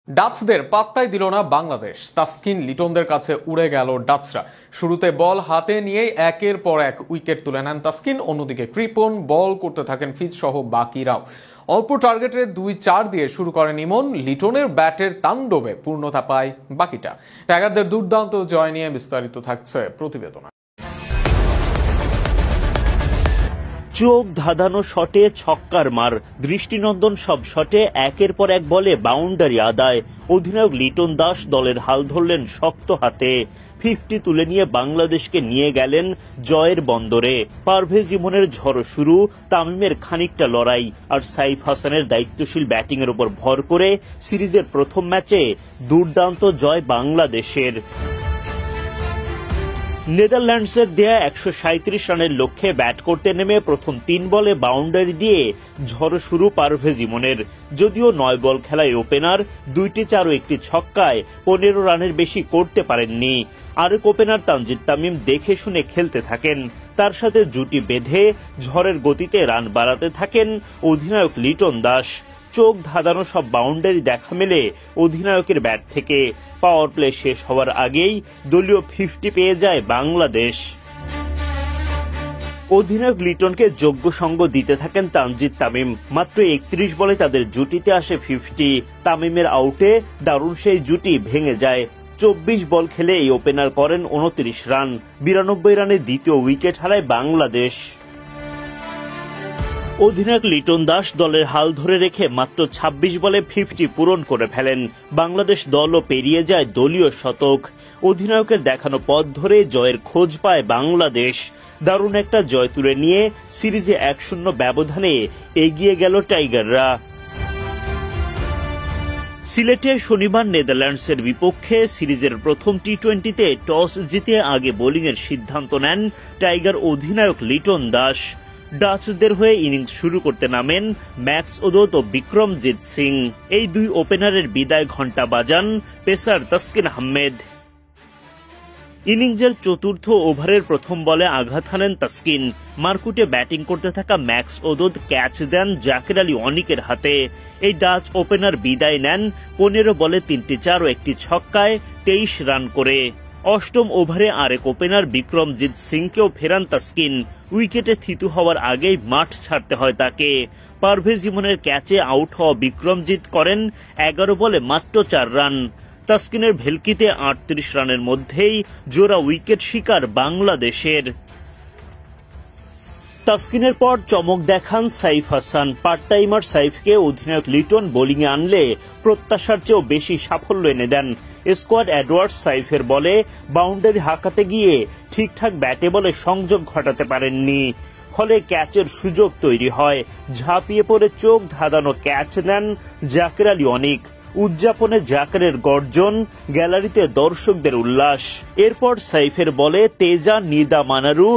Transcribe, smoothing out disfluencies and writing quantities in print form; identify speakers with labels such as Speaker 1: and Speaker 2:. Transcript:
Speaker 1: ডাচদের পাত্তাই দিল না বাংলাদেশ। তাসকিন লিটনদের কাছে উড়ে গেল ডাচরা। শুরুতে বল হাতে নিয়েই একের পর এক উইকেট তুলে নেন তাসকিন। অন্যদিকে কৃপন বল করতে থাকেন ফিজ সহ বাকিরাও। অল্প টার্গেটে 2-4 দিয়ে শুরু করেন ইমন। লিটনের ব্যাটের তাণ্ডবে পূর্ণতা পায় বাকিটা। টাইগারদের দুর্দান্ত জয় নিয়ে বিস্তারিত থাকছে প্রতিবেদন।
Speaker 2: চোখ ধাঁধানো শটে ছক্কার মার, দৃষ্টিনন্দন সব শটে একের পর এক বলে বাউন্ডারি আদায়। অধিনায়ক লিটন দাস দলের হাল ধরলেন শক্ত হাতে। 50 তুলে নিয়ে বাংলাদেশকে নিয়ে গেলেন জয়ের বন্দরে। পারভেজ ইমনের ঝড়ো শুরু, তামিমের খানিকটা লড়াই আর সাইফ হাসানের দায়িত্বশীল ব্যাটিংয়ের উপর ভর করে সিরিজের প্রথম ম্যাচে দুর্দান্ত জয় বাংলাদেশের। নেদারল্যান্ডসের দেয়া 137 রানের লক্ষ্যে ব্যাট করতে নেমে প্রথম 3 বলে বাউন্ডারি দিয়ে ঝড়ো শুরু পারভেজ ইমনের। যদিও 9 বল খেলায় ওপেনার 2টি 4 ও 1টি ছক্কায় 15 রানের বেশি করতে পারেননি। আরেক ওপেনার তানজিদ তামিম দেখে শুনে খেলতে থাকেন। তার সাথে জুটি বেঁধে ঝড়ের গতিতে রান বাড়াতে থাকেন অধিনায়ক লিটন দাস। চোখ ধাঁধানো সব বাউন্ডারি দেখা মেলে অধিনায়কের ব্যাট থেকে। পাওয়ার প্লে শেষ হওয়ার আগেই দলীয় 50 পেয়ে যায় বাংলাদেশ। অধিনায়ক লিটনকে যোগ্য সঙ্গ দিতে থাকেন তানজিদ তামিম। মাত্র 31 বলে তাদের জুটিতে আসে 50। তামিমের আউটে দারুণ সেই জুটি ভেঙে যায়। 24 বল খেলে এই ওপেনার করেন 29 রান। 92 রানে দ্বিতীয় উইকেট হারায় বাংলাদেশ। অধিনায়ক লিটন দাস দলের হাল ধরে রেখে মাত্র 26 বলে 50 পূরণ করে ফেলেন। বাংলাদেশ দলও পেরিয়ে যায় দলীয় শতক। অধিনায়কের দেখানো পথ ধরে জয়ের খোঁজ পায় বাংলাদেশ। দারুণ একটা জয় তুলে নিয়ে সিরিজে 1-0 ব্যবধানে এগিয়ে গেল টাইগাররা। সিলেটে শনিবার নেদারল্যান্ডসের বিপক্ষে সিরিজের প্রথম টি-20তে টস জিতে আগে বোলিংয়ের সিদ্ধান্ত নেন টাইগার অধিনায়ক লিটন দাস। ডাচদের হয়ে ইনিংস শুরু করতে নামেন ম্যাক্স ওদোদ ও বিক্রমজিৎ সিং। এই দুই ওপেনারের বিদায় ঘণ্টা বাজান পেসার তাসকিন আহমেদ। ইনিংসের চতুর্থ ওভারের প্রথম বলে আঘাত হানেন তাসকিন। মারকুটে ব্যাটিং করতে থাকা ম্যাক্স ওদোদ ক্যাচ দেন জাকের আলী অনিকের হাতে। এই ডাচ ওপেনার বিদায় নেন 15 বলে 3টি 4 ও 1টি ছক্কায় 23 রান করে। অষ্টম ওভারে আরেক ওপেনার বিক্রমজিৎ সিংকেও ফেরান তাসকিন। উইকেটে থিতু হওয়ার আগেই মাঠ ছাড়তে হয় তাকে। পারভেজ ইমনের ক্যাচে আউট হওয়া বিক্রমজিৎ করেন 11 বলে মাত্র 4 রান। তাসকিনের ভেলকিতে 38 রানের মধ্যেই জোড়া উইকেট শিকার বাংলাদেশের। তাসকিনের পর চমক দেখান সাইফ হাসান। পার্ট টাইমার সাইফকে অধিনায়ক লিটন বোলিংয়ে আনলে প্রত্যাশার চেয়েও বেশি সাফল্য এনে দেন। স্কোয়াড এডওয়ার্ডস সাইফের বলে বাউন্ডারি হাঁকাতে গিয়ে ঠিকঠাক ব্যাটে বলে সংযোগ ঘটাতে পারেননি। ফলে ক্যাচের সুযোগ তৈরি হয়। ঝাঁপিয়ে পড়ে চোখ ধাঁধানো ক্যাচ নেন জাকের আলী অনিক। উদযাপনে জাকেরের গর্জন, গ্যালারিতে দর্শকদের উল্লাস। এরপর সাইফের বলে তেজা নিদা মানারু